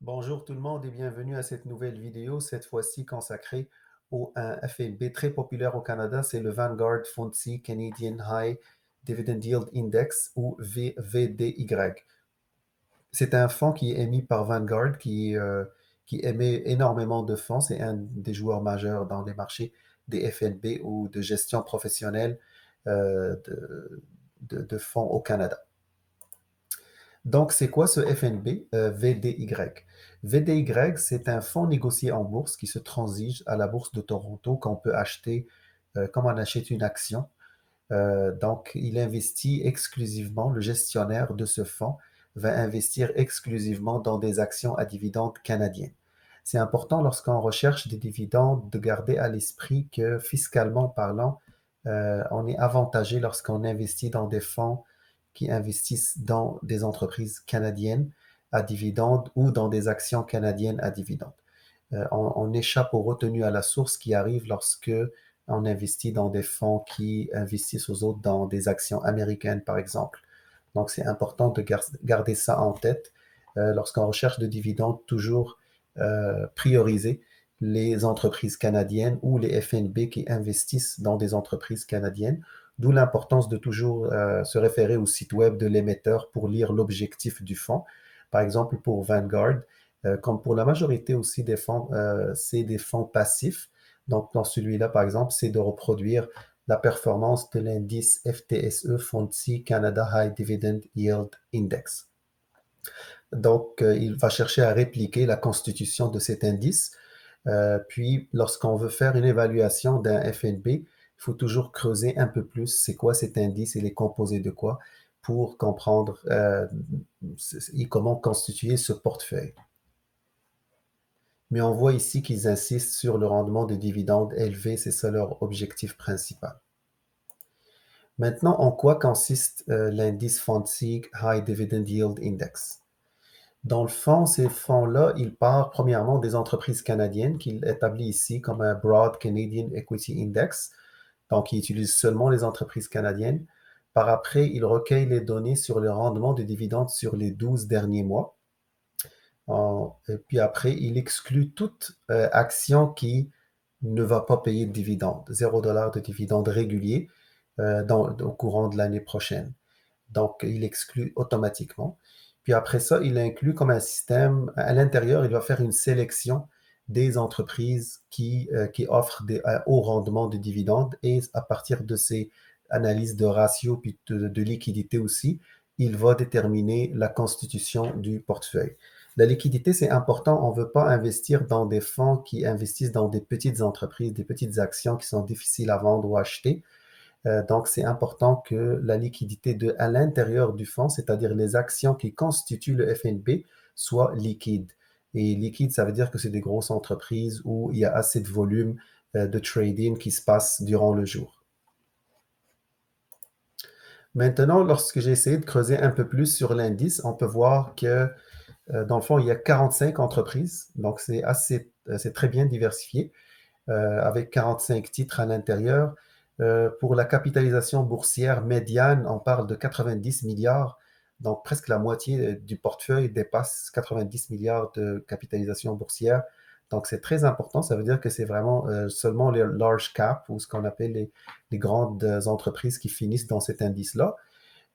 Bonjour tout le monde et bienvenue à cette nouvelle vidéo, cette fois-ci consacrée au un FNB très populaire au Canada, c'est le Vanguard FTSE Canadian High Dividend Yield Index ou VDY. C'est un fonds qui est émis par Vanguard qui émet énormément de fonds. C'est un des joueurs majeurs dans les marchés des FNB ou de gestion professionnelle de fonds au Canada. Donc, c'est quoi ce FNB VDY? VDY, c'est un fonds négocié en bourse qui se transige à la bourse de Toronto qu'on peut acheter comme on achète une action. Donc, il investit exclusivement, le gestionnaire de ce fonds va investir exclusivement dans des actions à dividendes canadiens. C'est important lorsqu'on recherche des dividendes de garder à l'esprit que fiscalement parlant, on est avantagé lorsqu'on investit dans des fonds qui investissent dans des entreprises canadiennes à dividendes ou dans des actions canadiennes à dividendes. On échappe aux retenues à la source qui arrivent lorsque on investit dans des fonds qui investissent aux autres dans des actions américaines, par exemple. Donc, c'est important de garder ça en tête lorsqu'on recherche de dividendes, toujours prioriser les entreprises canadiennes ou les FNB qui investissent dans des entreprises canadiennes, d'où l'importance de toujours se référer au site web de l'émetteur pour lire l'objectif du fonds. Par exemple, pour Vanguard, comme pour la majorité aussi des fonds, c'est des fonds passifs. Donc, dans celui-là, par exemple, c'est de reproduire la performance de l'indice FTSE FTSE Canada High Dividend Yield Index. Donc, il va chercher à répliquer la constitution de cet indice. Puis, lorsqu'on veut faire une évaluation d'un FNB, il faut toujours creuser un peu plus c'est quoi cet indice, il est composé de quoi, pour comprendre comment constituer ce portefeuille. Mais on voit ici qu'ils insistent sur le rendement de dividendes élevé, c'est ça leur objectif principal. Maintenant, en quoi consiste l'indice FTSE High Dividend Yield Index? Dans le fond, ces fonds-là, ils partent premièrement des entreprises canadiennes qu'il établit ici comme un Broad Canadian Equity Index. Donc, ils utilisent seulement les entreprises canadiennes. Par après, ils recueillent les données sur le rendement de dividendes sur les 12 derniers mois. Et puis après, il exclut toute action qui ne va pas payer de dividendes, 0 $ de dividendes réguliers au courant de l'année prochaine. Donc, il exclut automatiquement. Puis après ça, il inclut comme un système, à l'intérieur, il va faire une sélection des entreprises qui offrent un haut rendement de dividendes et à partir de ces analyses de ratio puis de liquidité aussi, il va déterminer la constitution du portefeuille. La liquidité, c'est important. On ne veut pas investir dans des fonds qui investissent dans des petites entreprises, des petites actions qui sont difficiles à vendre ou à acheter. Donc, c'est important que la liquidité à l'intérieur du fonds, c'est-à-dire les actions qui constituent le FNB, soient liquides. Et liquide, ça veut dire que c'est des grosses entreprises où il y a assez de volume de trading qui se passe durant le jour. Maintenant, lorsque j'ai essayé de creuser un peu plus sur l'indice, on peut voir que dans le fond, il y a 45 entreprises, donc c'est très bien diversifié, avec 45 titres à l'intérieur. Pour la capitalisation boursière médiane, on parle de 90 milliards, donc presque la moitié du portefeuille dépasse 90 milliards de capitalisation boursière. Donc c'est très important, ça veut dire que c'est vraiment seulement les large cap ou ce qu'on appelle les grandes entreprises qui finissent dans cet indice-là.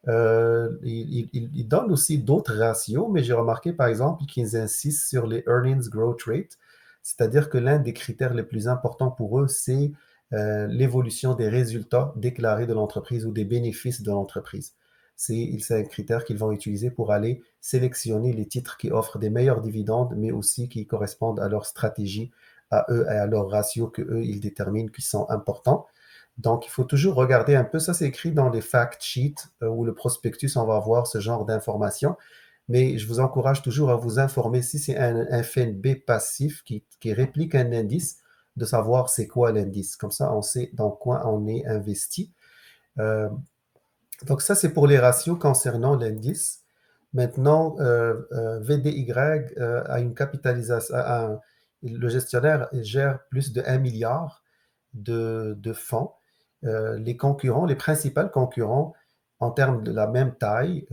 Ils donnent aussi d'autres ratios, mais j'ai remarqué par exemple qu'ils insistent sur les earnings growth rate, c'est-à-dire que l'un des critères les plus importants pour eux, c'est l'évolution des résultats déclarés de l'entreprise ou des bénéfices de l'entreprise. C'est un critère qu'ils vont utiliser pour aller sélectionner les titres qui offrent des meilleurs dividendes, mais aussi qui correspondent à leur stratégie, à eux et à leurs ratios que eux, ils déterminent qui sont importants. Donc, il faut toujours regarder un peu, ça c'est écrit dans les fact sheets ou le prospectus, on va voir ce genre d'informations, mais je vous encourage toujours à vous informer si c'est un FNB passif qui réplique un indice, de savoir c'est quoi l'indice. Comme ça, on sait dans quoi on est investi. Euh, donc, ça c'est pour les ratios concernant l'indice. Maintenant, VDY a une capitalisation, le gestionnaire gère plus de 1 milliard de fonds. Les concurrents, les principaux concurrents en termes de la même taille,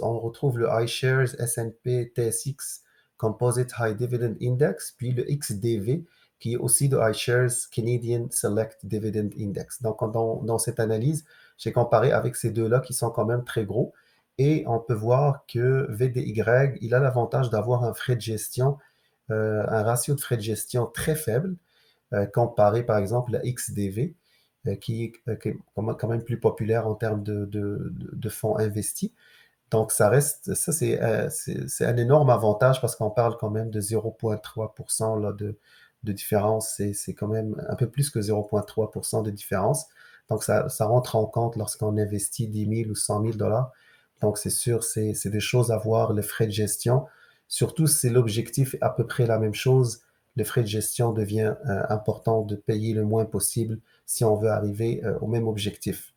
on retrouve le iShares, S&P, TSX Composite High Dividend Index, puis le XDV, qui est aussi de iShares Canadian Select Dividend Index. Donc, dans cette analyse, j'ai comparé avec ces deux-là qui sont quand même très gros. Et on peut voir que VDY, il a l'avantage d'avoir un frais de gestion, un ratio de frais de gestion très faible, comparé par exemple à XDV, qui est quand même plus populaire en termes de fonds investis. Donc, ça c'est un énorme avantage parce qu'on parle quand même de 0,3% là, de différence. C'est quand même un peu plus que 0,3% de différence. Donc, ça rentre en compte lorsqu'on investit 10 000 ou 100 000 dollars. Donc, c'est sûr, c'est des choses à voir, les frais de gestion. Surtout si l'objectif est à peu près la même chose, les frais de gestion devient important de payer le moins possible si on veut arriver au même objectif.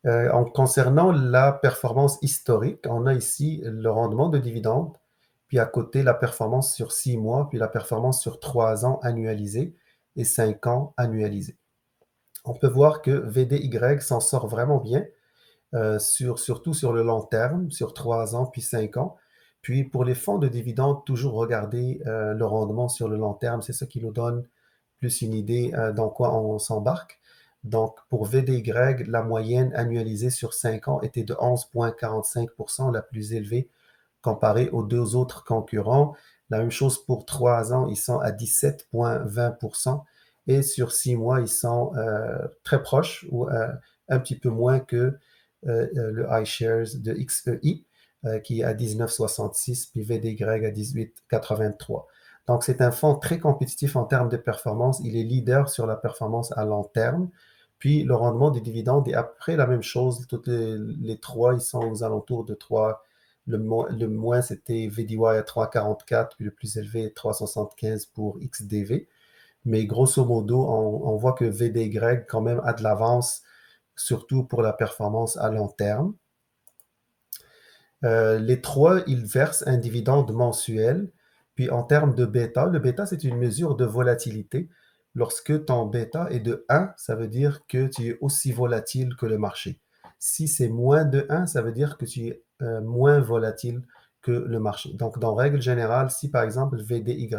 En concernant la performance historique, on a ici le rendement de dividende, puis à côté la performance sur 6 mois, puis la performance sur 3 ans annualisée et 5 ans annualisée. On peut voir que VDY s'en sort vraiment bien, surtout sur le long terme, sur 3 ans puis 5 ans. Puis pour les fonds de dividendes, toujours regarder le rendement sur le long terme, c'est ça qui nous donne plus une idée dans quoi on s'embarque. Donc pour VDY, la moyenne annualisée sur 5 ans était de 11,45%, la plus élevée comparée aux deux autres concurrents. La même chose pour 3 ans, ils sont à 17,20%. Et sur 6 mois, ils sont très proches ou un petit peu moins que le iShares de XEI, qui est à 19,66, puis VDY à 18,83. Donc, c'est un fonds très compétitif en termes de performance. Il est leader sur la performance à long terme. Puis, le rendement des dividendes est après la même chose. Toutes les trois, ils sont aux alentours de 3. Le moins, c'était VDY à 3,44, puis le plus élevé, 3,75 pour XDV. Mais grosso modo, on voit que VDY, quand même, a de l'avance, surtout pour la performance à long terme. Les trois, ils versent un dividende mensuel. Puis en termes de bêta, le bêta, c'est une mesure de volatilité. Lorsque ton bêta est de 1, ça veut dire que tu es aussi volatile que le marché. Si c'est moins de 1, ça veut dire que tu es moins volatile que le marché. Donc, dans règle générale, si par exemple VDY,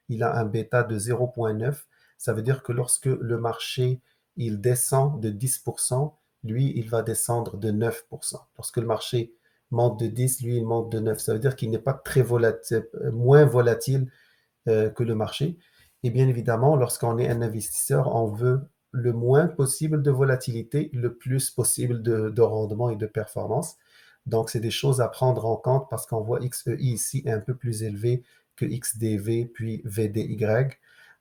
il a un bêta de 0,9, ça veut dire que lorsque le marché, il descend de 10%, lui, il va descendre de 9%. Lorsque le marché monte de 10, lui, il monte de 9. Ça veut dire qu'il n'est pas très volatile, moins volatile que le marché. Et bien évidemment, lorsqu'on est un investisseur, on veut le moins possible de volatilité, le plus possible de rendement et de performance. Donc, c'est des choses à prendre en compte parce qu'on voit XEI ici est un peu plus élevé que XDV puis VDY.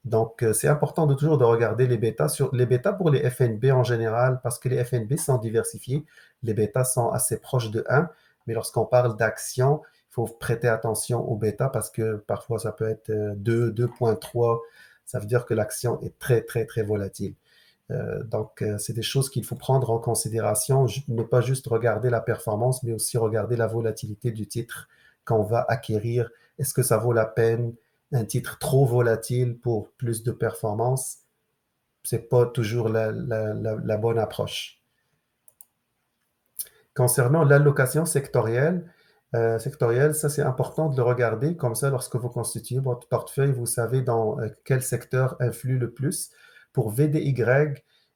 Donc, c'est important de toujours de regarder les bêtas, les bêtas pour les FNB en général, parce que les FNB sont diversifiés. Les bêtas sont assez proches de 1, mais lorsqu'on parle d'actions, il faut prêter attention aux bêtas parce que parfois ça peut être 2, 2,3. Ça veut dire que l'action est très, très, très volatile. Donc, c'est des choses qu'il faut prendre en considération, ne pas juste regarder la performance, mais aussi regarder la volatilité du titre qu'on va acquérir. Est-ce que ça vaut la peine un titre trop volatile pour plus de performance? C'est pas toujours la bonne approche. Concernant l'allocation sectorielle, ça c'est important de le regarder. Comme ça, lorsque vous constituez votre portefeuille, vous savez dans quel secteur influe le plus. Pour VDY,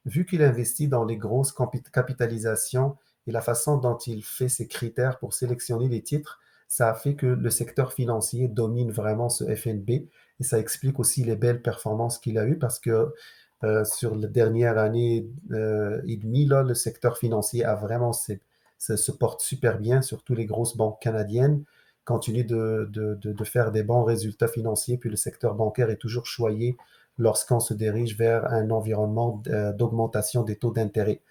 vu qu'il investit dans les grosses capitalisations et la façon dont il fait ses critères pour sélectionner les titres, ça a fait que le secteur financier domine vraiment ce FNB et ça explique aussi les belles performances qu'il a eues parce que sur la dernière année et demie, là, le secteur financier a vraiment se porte super bien, surtout les grosses banques canadiennes continuent de faire des bons résultats financiers, puis le secteur bancaire est toujours choyé lorsqu'on se dirige vers un environnement d'augmentation des taux d'intérêt.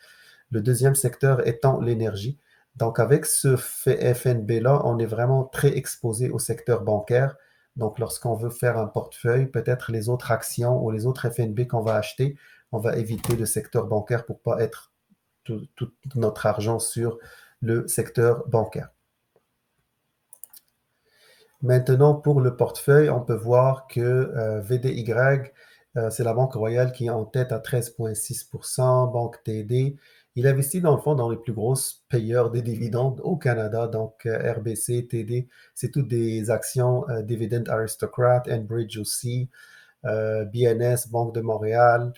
Le deuxième secteur étant l'énergie. Donc, avec ce FNB-là, on est vraiment très exposé au secteur bancaire. Donc, lorsqu'on veut faire un portefeuille, peut-être les autres actions ou les autres FNB qu'on va acheter, on va éviter le secteur bancaire pour ne pas être tout notre argent sur le secteur bancaire. Maintenant, pour le portefeuille, on peut voir que VDY, c'est la Banque Royale qui est en tête à 13,6%, Banque TD Il investit dans le fond dans les plus grosses payeurs des dividendes au Canada, donc RBC, TD, c'est toutes des actions Dividend Aristocrat, Enbridge aussi, BNS, Banque de Montréal,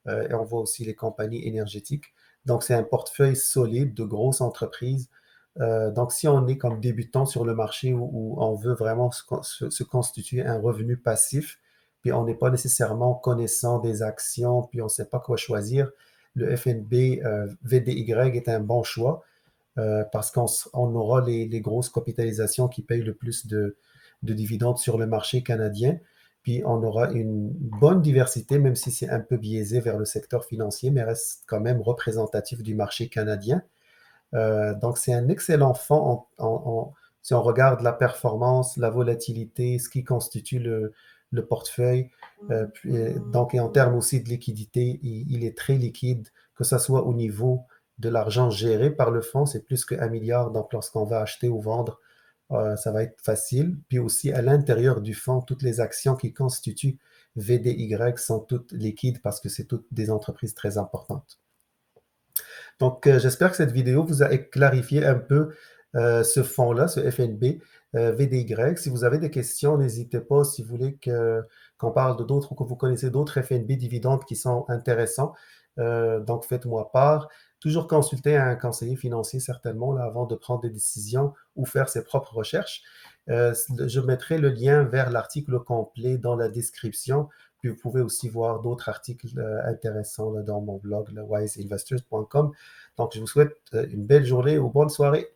et on voit aussi les compagnies énergétiques. Donc, c'est un portefeuille solide de grosses entreprises. Donc, si on est comme débutant sur le marché où on veut vraiment se constituer un revenu passif, puis on n'est pas nécessairement connaissant des actions, puis on ne sait pas quoi choisir, le FNB VDY est un bon choix parce qu'on aura les grosses capitalisations qui payent le plus de dividendes sur le marché canadien. Puis on aura une bonne diversité, même si c'est un peu biaisé vers le secteur financier, mais reste quand même représentatif du marché canadien. Donc c'est un excellent fonds si on regarde la performance, la volatilité, ce qui constitue le portefeuille. Donc, et en termes aussi de liquidité, il est très liquide, que ce soit au niveau de l'argent géré par le fonds, c'est plus qu'un milliard. Donc, lorsqu'on va acheter ou vendre, ça va être facile. Puis aussi, à l'intérieur du fonds, toutes les actions qui constituent VDY sont toutes liquides parce que c'est toutes des entreprises très importantes. Donc, j'espère que cette vidéo vous a clarifié un peu ce fonds-là, ce FNB VDY. Si vous avez des questions, n'hésitez pas. Si vous voulez qu'on parle de d'autres ou que vous connaissez d'autres FNB dividendes qui sont intéressants, donc faites-moi part. Toujours consulter un conseiller financier certainement là, avant de prendre des décisions ou faire ses propres recherches. Je mettrai le lien vers l'article complet dans la description. Puis vous pouvez aussi voir d'autres articles intéressants là, dans mon blog, wiseinvestors.com. Donc, je vous souhaite une belle journée ou bonne soirée.